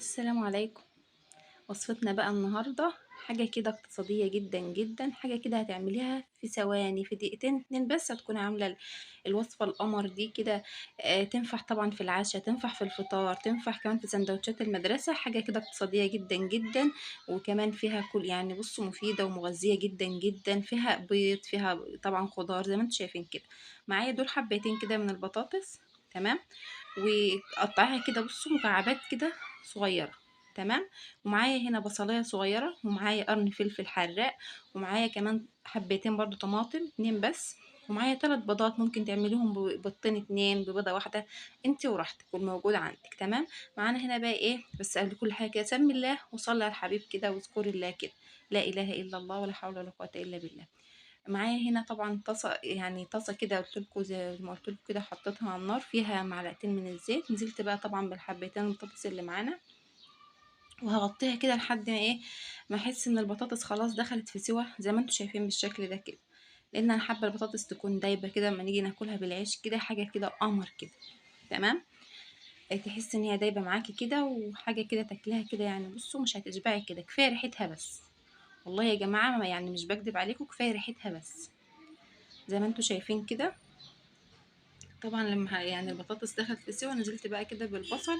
السلام عليكم. وصفتنا بقى النهاردة حاجة كده اقتصادية جدا جدا، حاجة كده هتعمليها في ثواني، في دقيقتين اتنين بس هتكوني عاملة الوصفة القمر دي كده. تنفع طبعا في العشاء، تنفع في الفطار، تنفع كمان في سندوتشات المدرسة. حاجة كده اقتصادية جدا جدا، وكمان فيها كل يعني بصوا مفيدة ومغذية جدا جدا. فيها بيض، فيها طبعا خضار زي ما انتم شايفين كده. معايا دول حبتين كده من البطاطس، تمام. وقطعيها كده بصوا مكعبات كده صغيرة، تمام. ومعايا هنا بصلايه صغيره، ومعايا قرن فلفل حراق، ومعايا كمان حبتين برضو طماطم اتنين بس، ومعايا 3 بيضات. ممكن تعمليهم ببيضتين اتنين، ببيضه واحده، انت وراحتك والموجود عندك، تمام. معانا هنا بقى ايه، بس قبل كل حاجه كده سمي الله وصلي على الحبيب كده واذكري الله كده. لا اله الا الله، ولا حول ولا قوه الا بالله. معايا هنا طبعا طاسه، يعني طاسه كده قلت لكم زي ما قلت لكم كده، حطيتها على النار فيها معلقتين من الزيت. نزلت بقى طبعا بالحبتين البطاطس اللي معانا، وهغطيها كده لحد ما ايه، ما احس ان البطاطس خلاص دخلت في سوا زي ما انتم شايفين بالشكل ده كده. لان انا حابه البطاطس تكون دايبه كده، لما نيجي ناكلها بالعيش كده حاجه كده قمر كده، تمام. تحس ان هي دايبه معاكي كده، وحاجه كده تاكلها كده، يعني بصوا مش هتشبعي كده، كفايه ريحتها بس. والله يا جماعه ما يعني مش بكدب عليكم، كفايه ريحتها بس زي ما انتم شايفين كده. طبعا لما يعني البطاطس دخلت في سوا، نزلت بقى كده بالبصل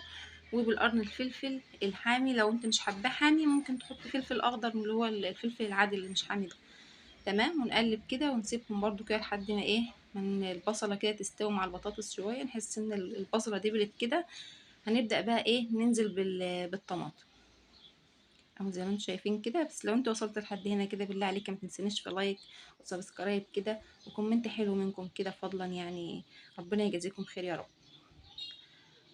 وبالقرن الفلفل الحامي. لو انت مش حباه حامي ممكن تحطي فلفل اخضر، من اللي هو الفلفل العادي اللي مش حامي ده، تمام. ونقلب كده ونسيبهم برضو كده لحد ما ايه، من البصله كده تستوي مع البطاطس شويه، نحس ان البصله دبلت كده. هنبدا بقى ايه، ننزل بالطماطم اهو زي ما انتم شايفين كده. بس لو انت وصلت لحد هنا كده بالله عليك ما تنسينيش في لايك وسبسكرايب كده وكومنت حلو منكم كده فضلا يعني، ربنا يجازيكم خير يا رب.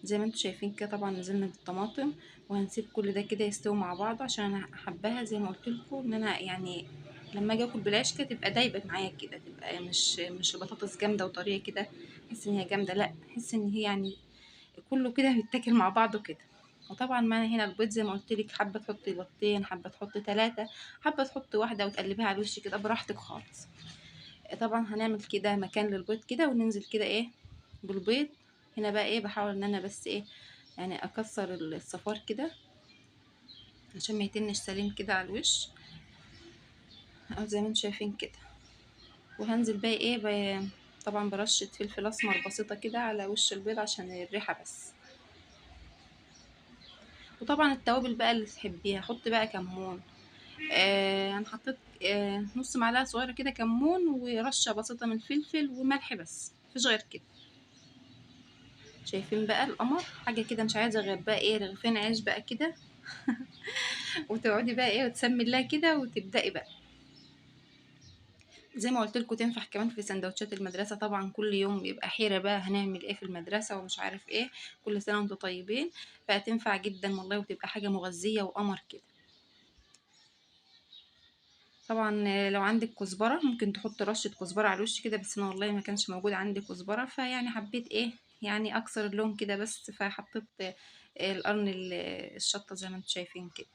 زي ما انتم شايفين كده طبعا نزلنا بالطماطم، وهنسيب كل ده كده يستوي مع بعض، عشان انا حباها زي ما قلت لكم ان انا يعني لما اجي اكل بالعيش كده تبقى دايبه معايا كده، تبقى مش البطاطس جامده وطريه كده احس ان هي جامده، لا احس ان هي يعني كله كده بيتاكل مع بعضه كده. وطبعا معانا هنا البيض زي ما قلت لك، حابه تحطي بيضتين، حابه تحطي 3، حابه تحطي واحده وتقلبيها على الوش كده براحتك خالص. طبعا هنعمل كده مكان للبيض كده، وننزل كده ايه بالبيض. هنا بقى ايه، بحاول ان انا بس ايه، يعني اكسر الصفار كده عشان ما يتنش سليم كده على الوش، او زي ما انتم شايفين كده. وهنزل بقى ايه طبعا برشة فلفل اسمر بسيطة كده على وش البيض عشان الريحة بس. وطبعا التوابل بقى اللي تحبيها، حط بقى كمون. انا حطيت نص معلقة صغيرة كده كمون، ورشة بسيطة من الفلفل، وملح بس مفيش غير كده. شايفين بقى القمر، حاجة كده مش عايزة غير بقى ايه رغيفين عيش بقى كده وتقعدي بقى ايه وتسمي الله كده وتبدأي بقى. زي ما قلت لكم تنفع كمان في سندوتشات المدرسة. طبعا كل يوم بيبقى حيرة بقى هنعمل ايه في المدرسة ومش عارف ايه، كل سنة وانتم طيبين. فهتنفع جدا والله، وتبقى حاجة مغذية وقمر كده. طبعا لو عندك كزبرة ممكن تحط رشة كزبرة على الوش كده، بس انا والله ما كانش موجود عندي كزبرة، فيعني حبيت ايه يعني اكسر اللون كده بس، فحطيت القرن الشطة زي ما انتم شايفين كده.